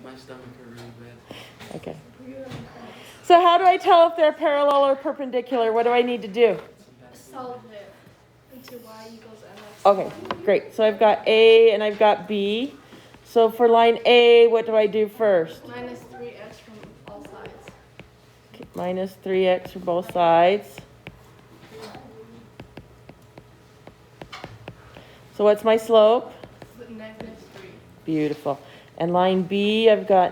My stomach hurt really bad. Okay. So how do I tell if they're parallel or perpendicular? What do I need to do? Solve it into y equals mx. Okay, great. So I've got A and I've got B. So for line A, what do I do first? Minus 3x from all sides. Okay, minus 3x for both sides. So what's my slope? Negative 3. Beautiful. And line B, I've got...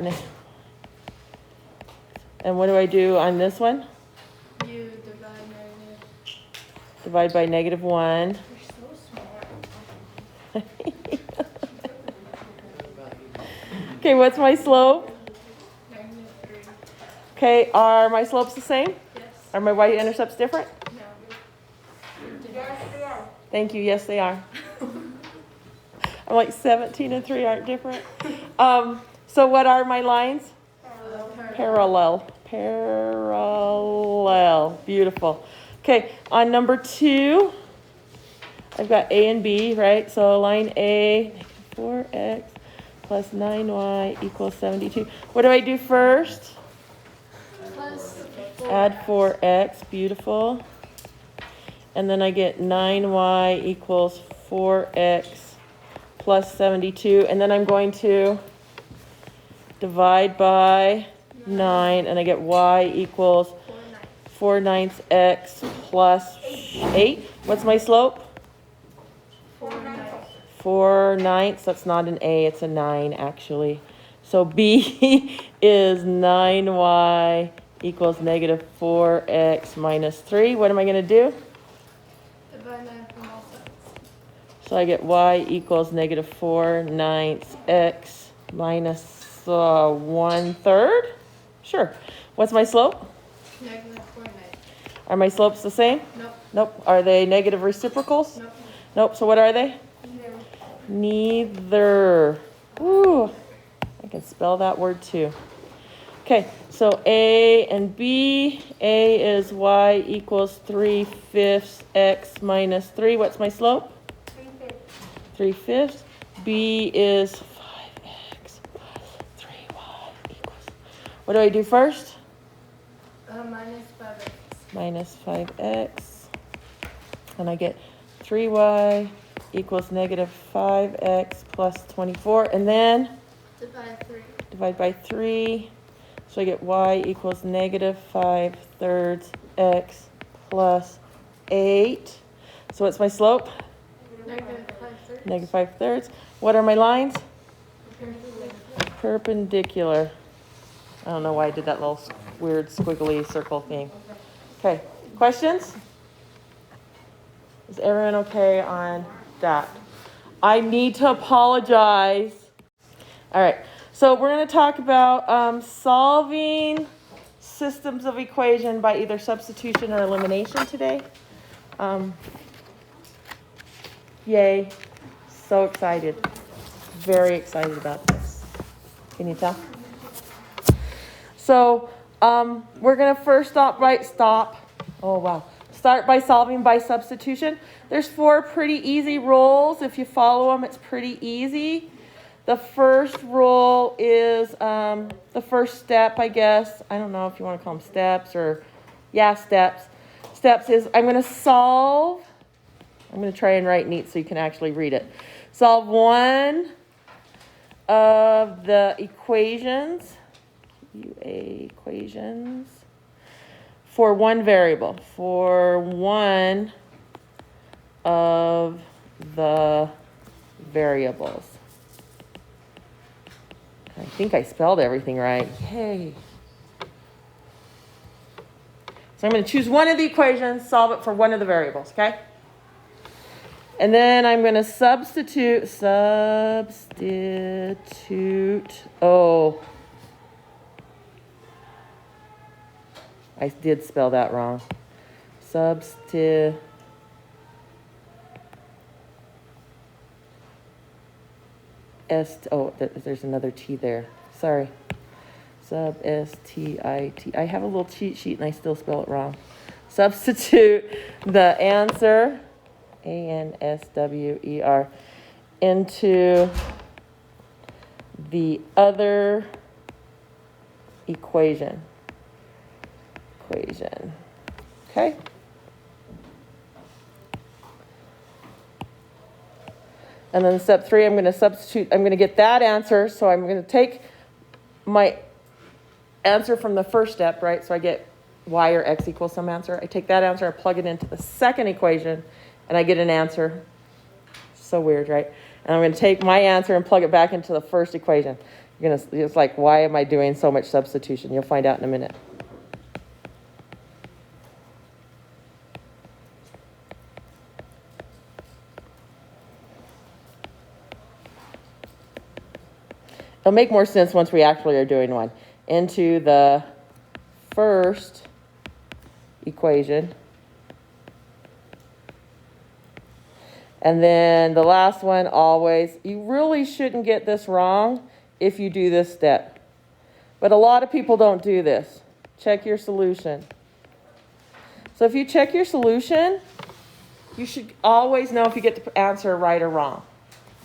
And what do I do on this one? You divide negative. Divide by -1. You're so smart. Okay, what's my slope? Negative 3. Okay, are my slopes the same? Yes. Are my y-intercepts different? No. Yes, they are. Thank you, yes they are. I'm like 17 and 3 aren't different. So what are my lines? Parallel. Parallel. Beautiful. Okay, on number 2, I've got A and B, right? So line A, 4x plus 9y equals 72. What do I do first? Plus Add 4x. Beautiful. And then I get 9y equals 4x plus 72. And then I'm going to divide by 9, and I get y equals 4/9 x plus 8. What's my slope? 4/9. That's not an A, it's a 9 actually. So B is 9y equals negative 4x minus 3. What am I going to do? divide 9 from all sides. So I get y equals negative 4/9 x minus 1/3. Sure. What's my slope? Negative 4/9. Are my slopes the same? Nope. Nope. Are they negative reciprocals? Nope. Nope. So what are they? Neither. Ooh, I can spell that word too. Okay, so A and B. A is y equals 3/5 x minus 3. What's my slope? 3/5. B is 5x plus 3y equals. What do I do first? Minus 5x. Minus 5x. And I get 3y equals negative 5x plus 24. And then Divide 3. divide by 3. So I get y equals negative 5/3 x plus 8. So what's my slope? Negative 5/3. Negative 5/3. What are my lines? Perpendicular. I don't know why I did that little weird squiggly circle thing. Okay, questions? Is everyone okay on that? I need to apologize. All right, so we're going to talk about solving systems of equation by either substitution or elimination today. Yay, so excited. Very excited about this. Can you tell? So we're going to first start by solving by substitution. There's 4 pretty easy rules. If you follow them, it's pretty easy. The first rule is the first step, I guess. I don't know if you want to call them steps or, steps. Steps is I'm going to solve. I'm going to try and write neat so you can actually read it. Solve one of the equations. Equations for one variable, for one of the variables. I think I spelled everything right. Yay. So I'm going to choose one of the equations, solve it for one of the variables, okay? And then I'm going to substitute. Oh, I did spell that wrong. There's another T there. Sorry. S-T-I-T. I have a little cheat sheet and I still spell it wrong. Substitute the answer, A-N-S-W-E-R, into the other equation. Okay? And then step 3, I'm going to substitute. I'm going to get that answer. So I'm going to take my answer from the first step, right? So I get y or x equals some answer. I take that answer, I plug it into the second equation, and I get an answer. So weird, right? And I'm going to take my answer and plug it back into the first equation. You're going to, it's like, why am I doing so much substitution? You'll find out in a minute. It'll make more sense once we actually are doing one. Into the first equation. And then the last one, always. You really shouldn't get this wrong if you do this step. But a lot of people don't do this. Check your solution. So if you check your solution, you should always know if you get the answer right or wrong.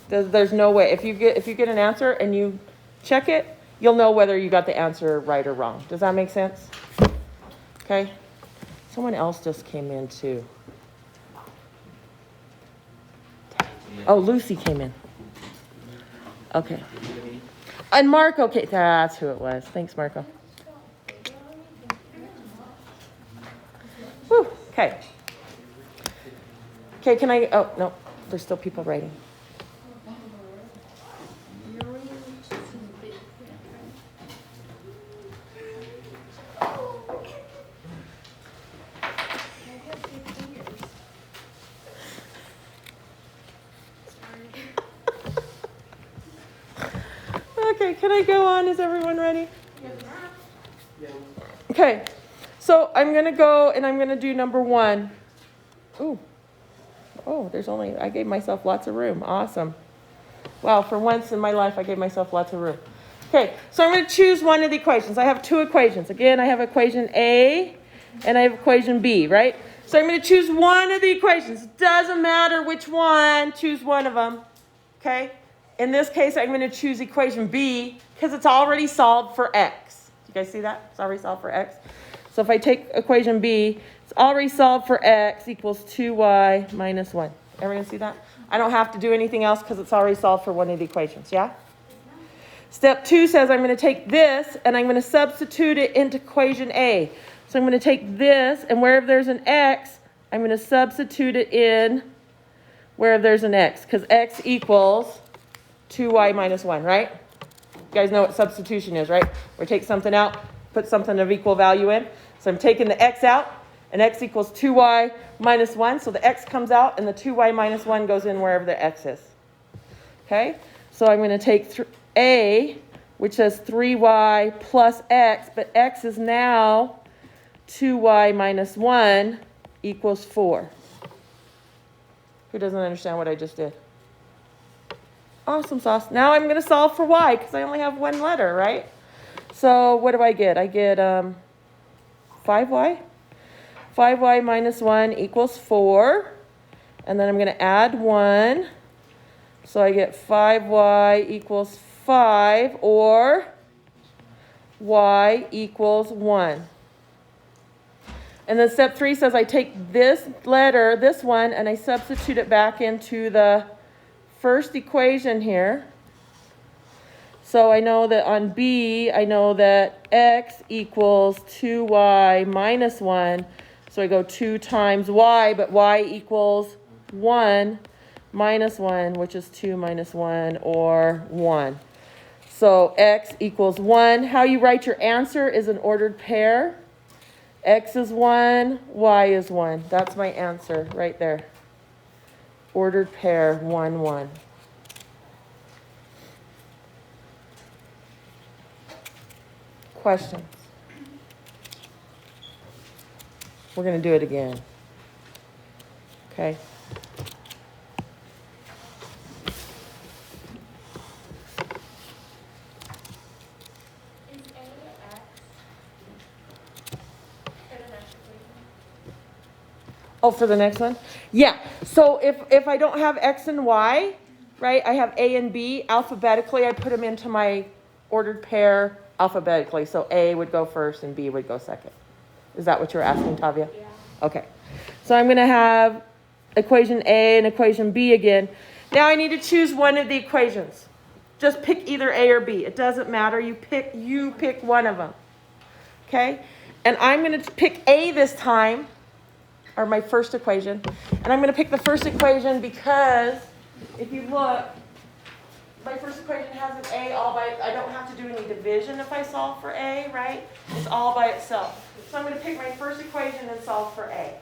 There's no way. If you get an answer and you check it, you'll know whether you got the answer right or wrong. Does that make sense? Okay. Someone else just came in too. Oh, Lucy came in. Okay. And Marco, okay, that's who it was. Thanks, Marco. Whew, okay. Okay, can I, oh, no, there's still people writing. Okay, can I go on? Is everyone ready? Okay, so I'm going to go and I'm going to do number 1. Ooh. Oh, there's only, I gave myself lots of room. Awesome. Wow, for once in my life, I gave myself lots of room. Okay, so I'm going to choose one of the equations. I have 2 equations. Again, I have equation A and I have equation B, right? So I'm going to choose one of the equations. It doesn't matter which one, choose one of them, okay? In this case, I'm going to choose equation B because it's already solved for x. You guys see that? It's already solved for x. So if I take equation B, it's already solved for x equals 2y minus 1. Everyone see that? I don't have to do anything else because it's already solved for one of the equations, yeah? Step 2 says I'm going to take this and I'm going to substitute it into equation A. So I'm going to take this and wherever there's an x, I'm going to substitute it in wherever there's an x because x equals 2y minus 1, right? You guys know what substitution is, right? Or take something out, put something of equal value in. So I'm taking the x out, and x equals 2y minus 1. So the x comes out, and the 2y minus 1 goes in wherever the x is. Okay? So I'm going to take A, which says 3y plus x, but x is now 2y minus 1 equals 4. Who doesn't understand what I just did? Awesome sauce. Now I'm going to solve for y because I only have one letter, right? So what do I get? I get 5y. 5y minus 1 equals 4. And then I'm going to add 1. So I get 5y equals 5 or y equals 1. And then step 3 says I take this letter, this one, and I substitute it back into the first equation here. So I know that on B, I know that x equals 2y minus 1. So I go 2 times y, but y equals 1 minus 1, which is 2 minus 1, or 1. So x equals 1. How you write your answer is an ordered pair. X is 1, y is 1. That's my answer right there. Ordered pair, 1, 1. Questions? We're going to do it again. Okay. Is A X for the next equation? Oh, for the next one? Yeah. So if I don't have x and y, right? I have A and B alphabetically. I put them into my ordered pair alphabetically. So A would go first and B would go second. Is that what you're asking, Tavia? Yeah. Okay. So I'm going to have equation A and equation B again. Now I need to choose one of the equations. Just pick either A or B. It doesn't matter. You pick one of them. Okay? And I'm going to pick A this time, or my first equation. And I'm going to pick the first equation because if you look, my first equation has an A all by, I don't have to do any division if I solve for A, right? It's all by itself. So I'm going to pick my first equation and solve for A.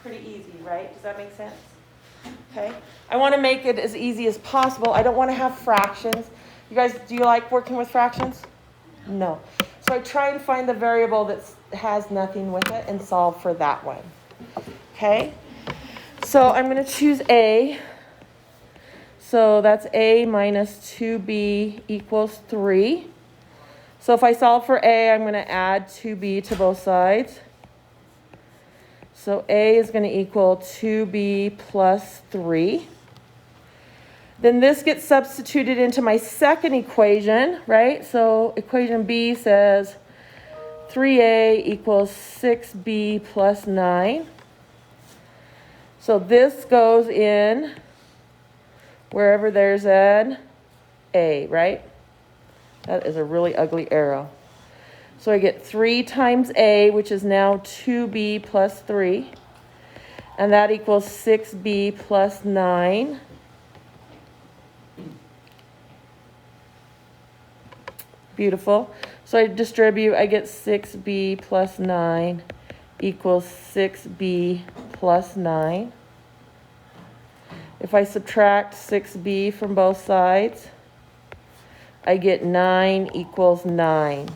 Pretty easy, right? Does that make sense? Okay. I want to make it as easy as possible. I don't want to have fractions. You guys, do you like working with fractions? No. So I try and find the variable that has nothing with it and solve for that one. Okay. So I'm going to choose A. So that's A minus 2B equals 3. So if I solve for A, I'm going to add 2B to both sides. So A is going to equal 2B plus 3. Then this gets substituted into my second equation, right? So equation B says 3A equals 6B plus 9. So this goes in wherever there's an A, right? That is a really ugly arrow. So I get 3 times A, which is now 2B plus 3. And that equals 6B plus 9. Beautiful. So I distribute, I get 6B plus 9 equals 6B plus 9. If I subtract 6B from both sides, I get 9 equals 9.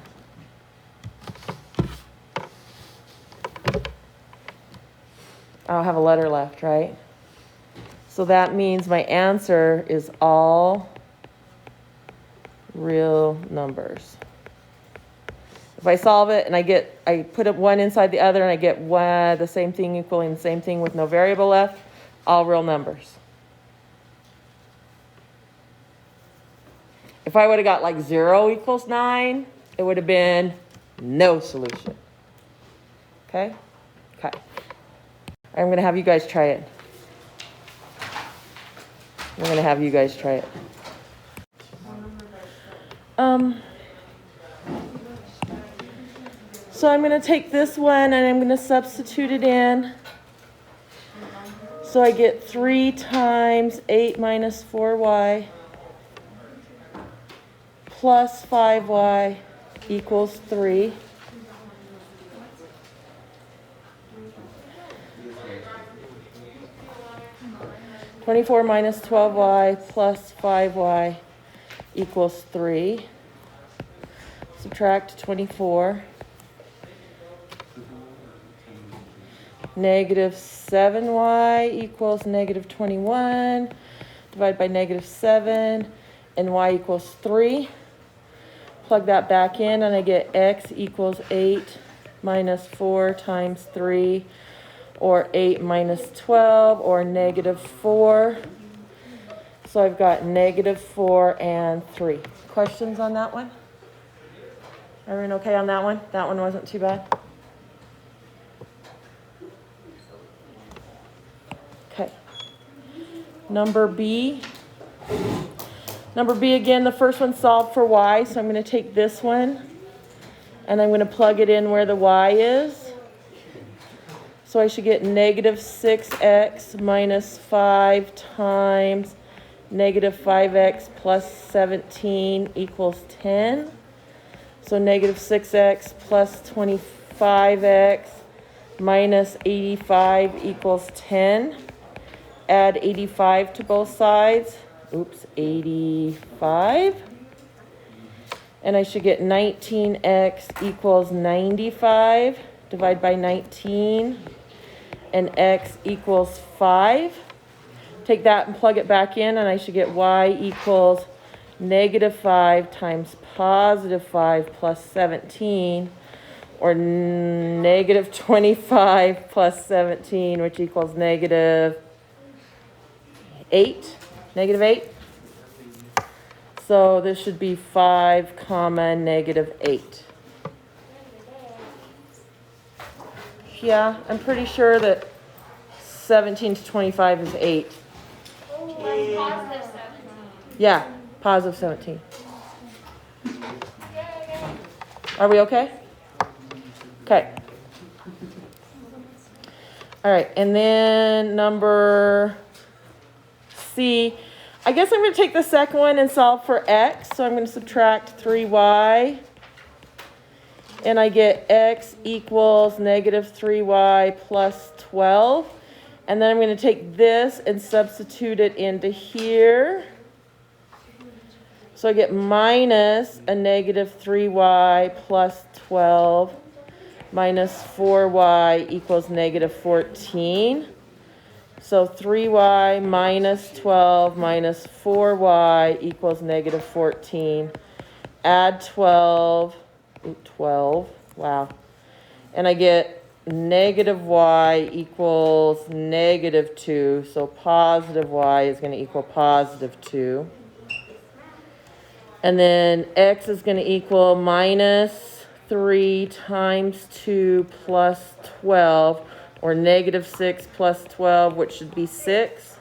I don't have a letter left, right? So that means my answer is all real numbers. If I solve it and I put up one inside the other and I get one, the same thing equaling the same thing with no variable left, all real numbers. If I would have got like 0 equals 9, it would have been no solution. Okay? Okay. I'm going to have you guys try it. I'm going to have you guys try it. So I'm going to take this one and I'm going to substitute it in. So I get 3 times 8 minus 4y plus 5y equals 3. (24 minus 12y plus 5y equals 3. Subtract 24. Negative 7y equals negative 21. Divide by negative 7. And y equals 3. Plug that back in and I get x equals 8 minus 4 times 3. Or 8 minus 12, or negative 4. So I've got negative 4 and 3. Questions on that one? Everyone okay on that one? That one wasn't too bad? Okay. Number B. Number B again, the first one solved for y, so I'm going to take this one and I'm going to plug it in where the y is. So I should get negative 6x minus 5 times negative 5x plus 17 equals 10. So negative 6x plus 25x minus 85 equals 10. Add 85 to both sides. Oops, 85. And I should get 19x equals 95. Divide by 19. And x equals 5. Take that and plug it back in, and I should get y equals negative 5 times positive 5 plus 17, or negative 25 plus 17, which equals negative 8. Negative 8. So this should be 5 comma negative 8. Yeah, I'm pretty sure that 17 to 25 is 8. Like positive 17. Yeah, positive 17. Are we okay? Okay. All right, and then number C. I guess I'm going to take the second one and solve for x. So I'm going to subtract 3y. And I get x equals negative 3y plus 12. And then I'm going to take this and substitute it into here. So I get minus a negative 3y plus 12 minus 4y equals negative 14. So 3y minus 12 minus 4y equals negative 14. Add 12. Ooh, 12. Wow. And I get negative y equals negative 2. So positive y is going to equal positive 2. And then x is going to equal minus 3 times 2 plus 12, or negative 6 plus 12, which should be 6.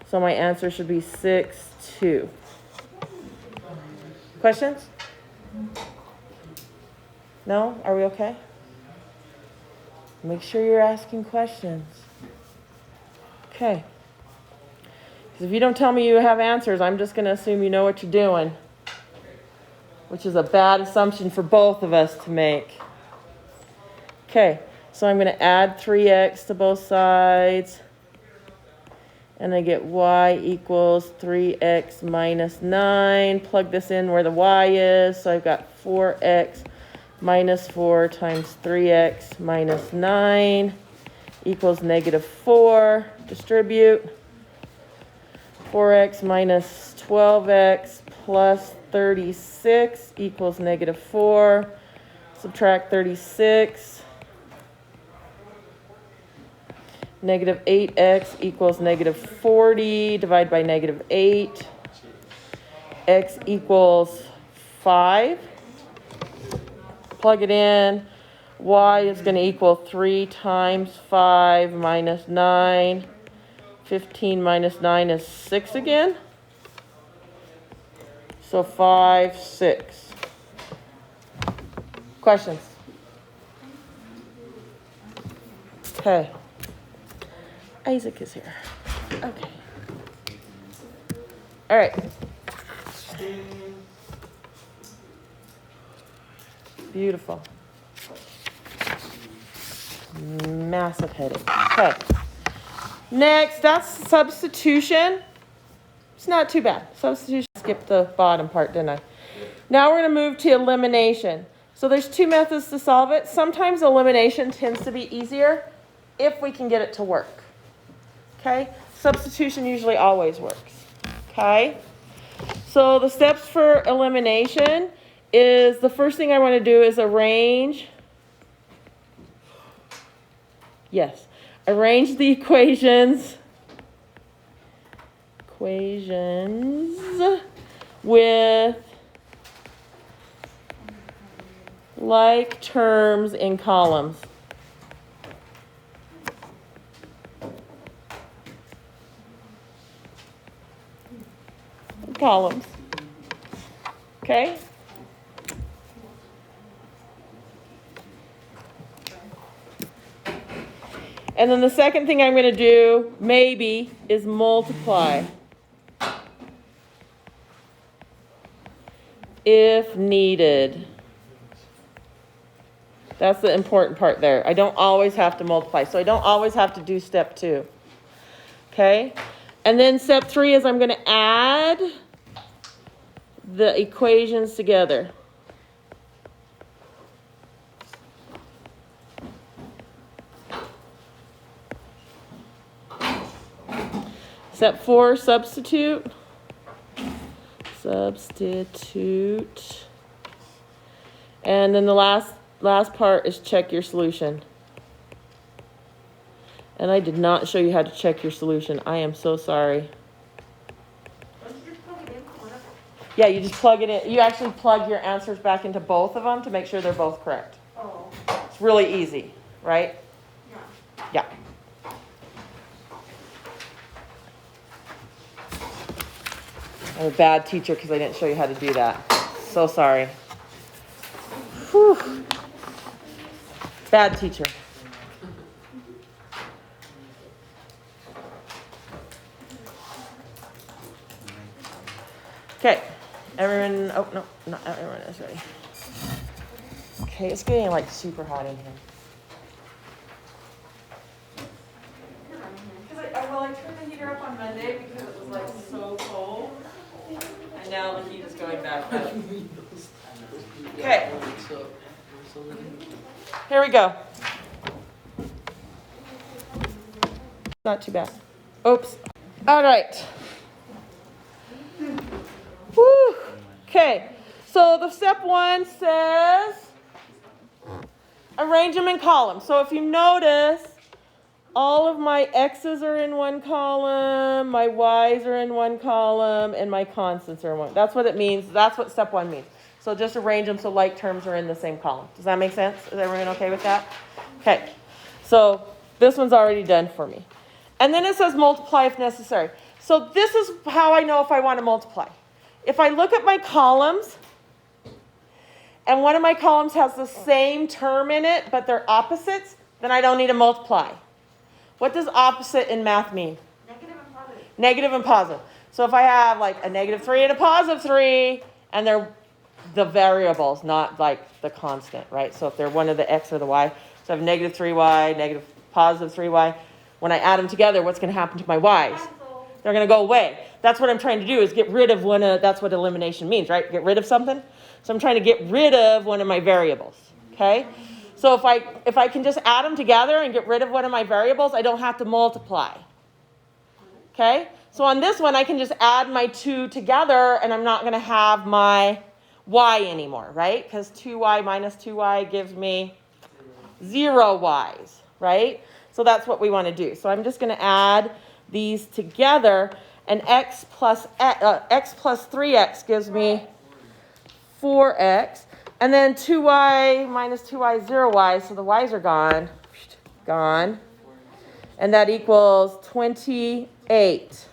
So my answer should be 6, 2. Questions? No? Are we okay? Make sure you're asking questions. Okay. Because if you don't tell me you have answers, I'm just going to assume you know what you're doing, which is a bad assumption for both of us to make. Okay, so I'm going to add 3x to both sides. And I get y equals 3x minus 9. Plug this in where the y is. So I've got 4x minus 4 times 3x minus 9 equals negative 4. Distribute. 4x minus 12x plus 36 equals negative 4. Subtract 36. Negative 8x equals negative 40. Divide by negative 8. X equals 5. Plug it in. Y is going to equal 3 times 5 minus 9. 15 minus 9 is 6 again. So 5, 6. Questions? Okay. Isaac is here. Okay. All right. Beautiful. Massive headache. Okay. Next, that's substitution. It's not too bad. Substitution. Skipped the bottom part, didn't I? Now we're going to move to elimination. So there's two methods to solve it. Sometimes elimination tends to be easier if we can get it to work. Okay? Substitution usually always works. Okay? So the steps for elimination is the first thing I want to do is arrange. Yes. Arrange the equations with like terms in columns. Columns. Okay? And then the second thing I'm going to do, maybe, is multiply. If needed. That's the important part there. I don't always have to multiply. So I don't always have to do step 2. Okay? And then step 3 is I'm going to add the equations together. Step 4, substitute. Substitute. And then the last part is check your solution. And I did not show you how to check your solution. I am so sorry. Yeah, you just plug it in. You actually plug your answers back into both of them to make sure they're both correct. Oh. It's really easy, right? Yeah. Yeah. I'm a bad teacher because I didn't show you how to do that. So sorry. Whew. Bad teacher. Okay. Everyone, oh no, not everyone is ready. Okay, it's getting like super hot in here. I turned the heater up on Monday because it was like so cold. And now the heat is going back up. Okay. Here we go. Not too bad. Oops. All right. Woo. Okay. So the step 1 says arrange them in columns. So if you notice, all of my x's are in one column, my y's are in one column, and my constants are in one. That's what it means. That's what step 1 means. So just arrange them so like terms are in the same column. Does that make sense? Is everyone okay with that? Okay. So this one's already done for me. And then it says multiply if necessary. So this is how I know if I want to multiply. If I look at my columns, and one of my columns has the same term in it, but they're opposites, then I don't need to multiply. What does opposite in math mean? Negative and positive. Negative and positive. So if I have like a -3 and a +3, and they're the variables, not like the constant, right? So if they're one of the x or the y, so I have -3y, +3y. When I add them together, what's going to happen to my y's? They're going to go away. That's what I'm trying to do, is get rid of one of, that's what elimination means, right? Get rid of something. So I'm trying to get rid of one of my variables, okay? So if I can just add them together and get rid of one of my variables, I don't have to multiply. Okay? So on this one, I can just add my 2 together, and I'm not going to have my y anymore, right? Because 2y minus 2y gives me 0 y's, right? So that's what we want to do. So I'm just going to add these together, and x plus 3x gives me 4x. And then 2y minus 2y is 0y, so the y's are gone. Gone. And that equals 28.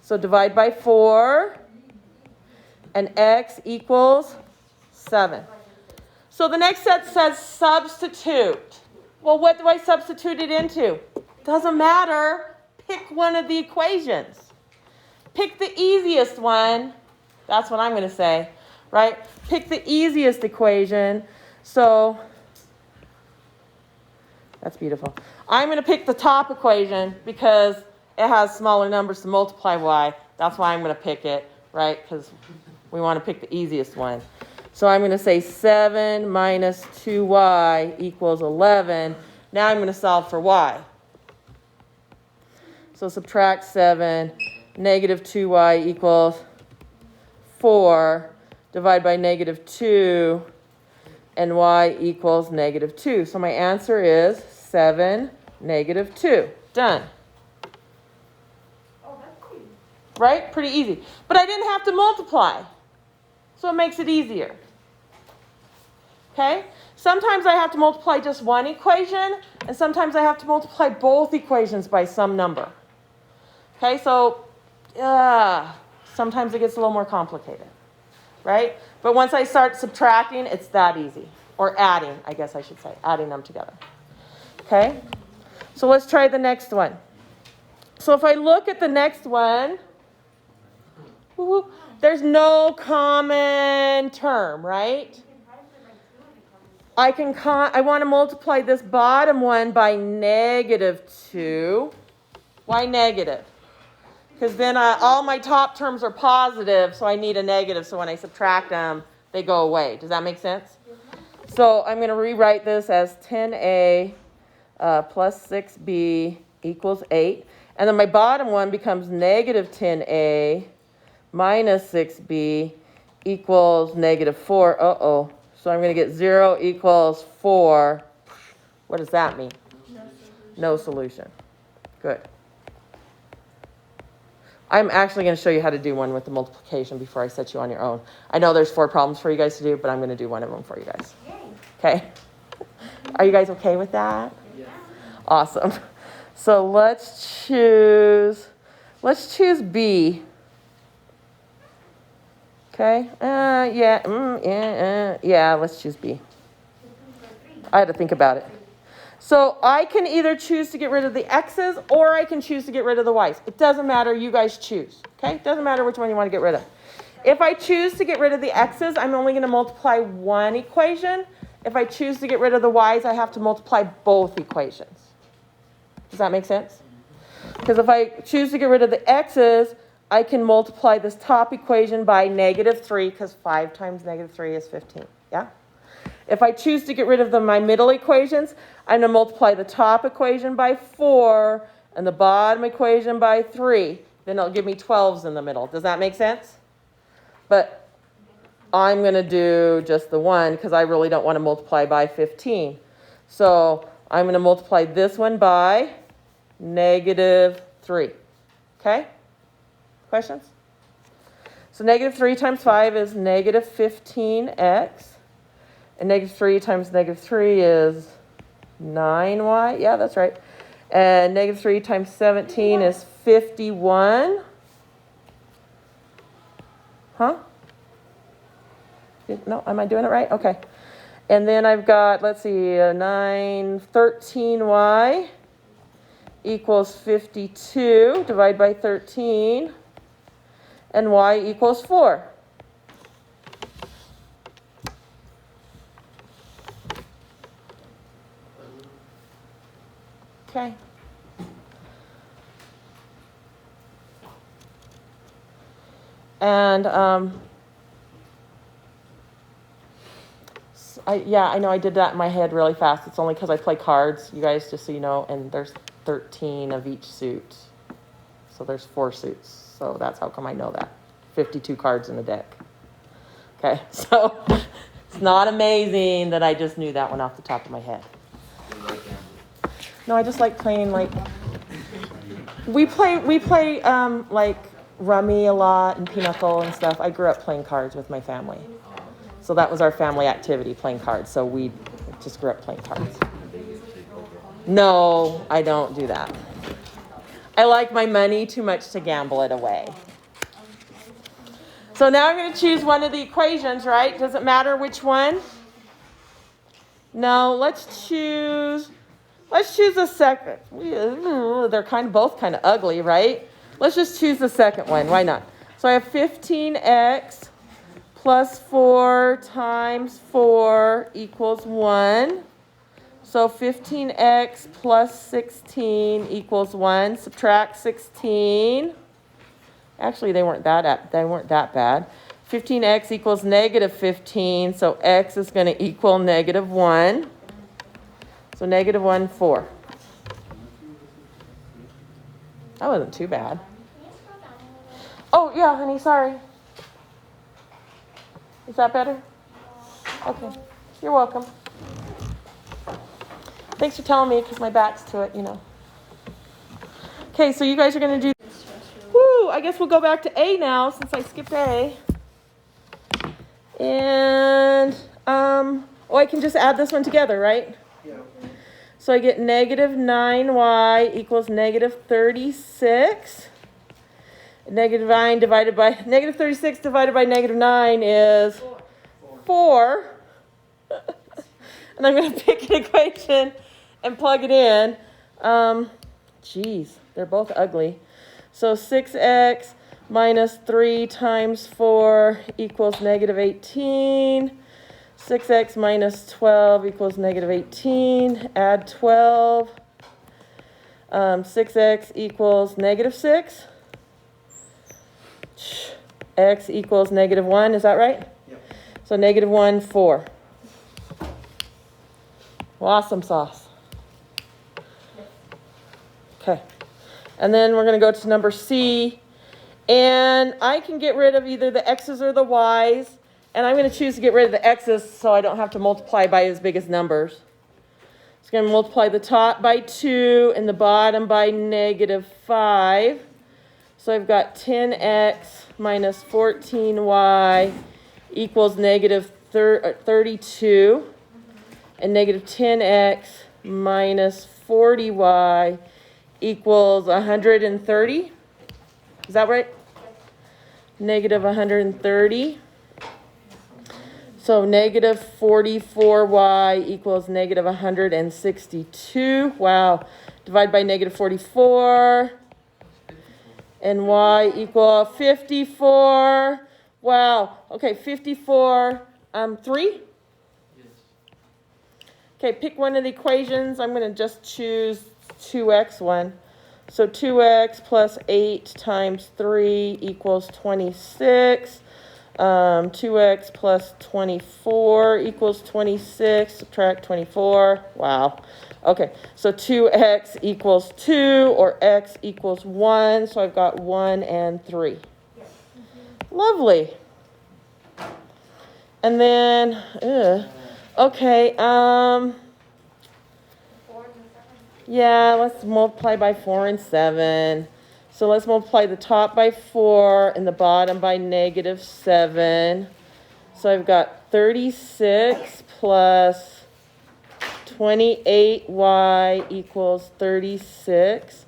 So divide by 4, and x equals 7. So the next set says substitute. Well, what do I substitute it into? Doesn't matter. Pick one of the equations. Pick the easiest one. That's what I'm going to say. Right? Pick the easiest equation. So that's beautiful. I'm going to pick the top equation because it has smaller numbers to multiply y. That's why I'm going to pick it, right? Because we want to pick the easiest one. So I'm going to say 7 minus 2y equals 11. Now I'm going to solve for y. So subtract 7, negative 2y equals 4. Divide by negative 2, and y equals negative 2. So my answer is 7, negative 2. Done. Oh, that's cool. Right? Pretty easy. But I didn't have to multiply. So it makes it easier. Okay? Sometimes I have to multiply just one equation, and sometimes I have to multiply both equations by some number. Okay? So sometimes it gets a little more complicated. Right? But once I start subtracting, it's that easy. Or adding, I guess I should say. Adding them together. Okay? So let's try the next one. So if I look at the next one, there's no common term, right? I want to multiply this bottom one by negative 2. Why negative? Because then all my top terms are positive, so I need a negative. So when I subtract them, they go away. Does that make sense? So I'm going to rewrite this as 10a plus 6b equals 8. And then my bottom one becomes negative 10a minus 6b equals negative 4. Uh-oh. So I'm going to get 0 equals 4. What does that mean? No solution. Good. I'm actually going to show you how to do one with the multiplication before I set you on your own. I know there's 4 problems for you guys to do, but I'm going to do one of them for you guys. Okay? Are you guys okay with that? Yeah. Awesome. So let's choose B. Okay? Yeah, let's choose B. I had to think about it. So I can either choose to get rid of the x's or I can choose to get rid of the y's. It doesn't matter. You guys choose. Okay? It doesn't matter which one you want to get rid of. If I choose to get rid of the x's, I'm only going to multiply one equation. If I choose to get rid of the y's, I have to multiply both equations. Does that make sense? Because if I choose to get rid of the x's, I can multiply this top equation by -3 because 5 times -3 is 15. Yeah? If I choose to get rid of my middle equations, I'm going to multiply the top equation by 4 and the bottom equation by 3. Then it'll give me 12s in the middle. Does that make sense? But I'm going to do just the one because I really don't want to multiply by 15. So I'm going to multiply this one by -3. Okay? Questions? So -3 times 5 is -15x. And -3 times -3 is 9y. Yeah, that's right. And -3 times 17 is 51. Huh? No, am I doing it right? Okay. And then I've got, let's see, 13y equals 52. Divide by 13. And y equals 4. Okay. And I know I did that in my head really fast. It's only because I play cards, you guys, just so you know, and there's 13 of each suit. So there's 4 suits. So that's how come I know that. 52 cards in the deck. Okay, so it's not amazing that I just knew that one off the top of my head. No, I just like playing like we play like rummy a lot and pinochle and stuff. I grew up playing cards with my family. So that was our family activity, playing cards. So we just grew up playing cards. No, I don't do that. I like my money too much to gamble it away. So now I'm going to choose one of the equations, right? Does it matter which one? No, let's choose a second. They're both kind of ugly, right? Let's just choose the second one. Why not? So I have 15x plus 4 times 4 equals 1. So 15x plus 16 equals 1. Subtract 16. Actually, they weren't that bad. 15x equals -15. So x is going to equal -1. So -1, 4. That wasn't too bad. Oh, yeah, honey, sorry. Is that better? Okay. You're welcome. Thanks for telling me because my back's to it, you know. Okay, so you guys are going to do... Woo, I guess we'll go back to A now since I skipped A. And, I can just add this one together, right? Yeah. So I get -9y equals -36. -9 divided by, -36 divided by -9 is 4. And I'm going to pick an equation and plug it in. They're both ugly. So 6x minus 3 times 4 equals -18. 6x minus 12 equals -18. Add 12. 6x equals -6. X equals -1. Is that right? Yep. So -1, 4. Awesome sauce. Okay. And then we're going to go to number C. And I can get rid of either the x's or the y's. And I'm going to choose to get rid of the x's so I don't have to multiply by as big as numbers. It's going to multiply the top by 2 and the bottom by -5. So I've got 10x minus 14y equals negative 32. And negative 10x minus 40y equals 130. Is that right? Negative 130. So negative 44y equals negative 162. Wow. Divide by negative 44. And y equal 54. Wow. Okay, 54. 3? Yes. Okay, pick one of the equations. I'm going to just choose 2x one. So 2x plus 8 times 3 equals 26. 2x plus 24 equals 26. Subtract 24. Wow. Okay, so 2x equals 2 or x equals 1. So I've got 1 and 3. Lovely. And then, okay, yeah, let's multiply by 4 and 7. So let's multiply the top by 4 and the bottom by negative 7. So I've got 36 plus 28y equals 36.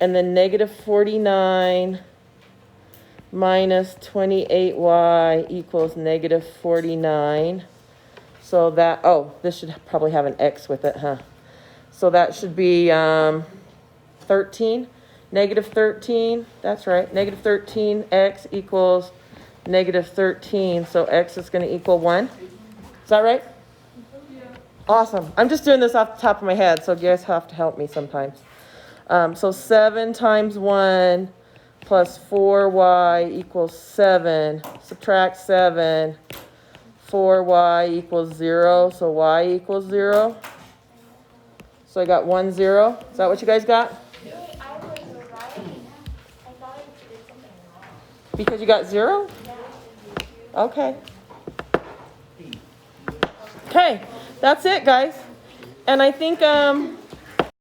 And then negative 49 minus 28y equals negative 49. So that, oh, this should probably have an x with it, huh? So that should be 13. Negative 13, that's right. Negative 13, x equals negative 13. So x is going to equal 1. Is that right? Awesome. I'm just doing this off the top of my head, so you guys have to help me sometimes. So 7 times 1 plus 4y equals 7. Subtract 7. 4y equals 0. So y equals 0. So I got 1, 0. Is that what you guys got? I was right. I thought I did something wrong. Because you got 0? Yeah. Okay. Okay, that's it, guys. And I think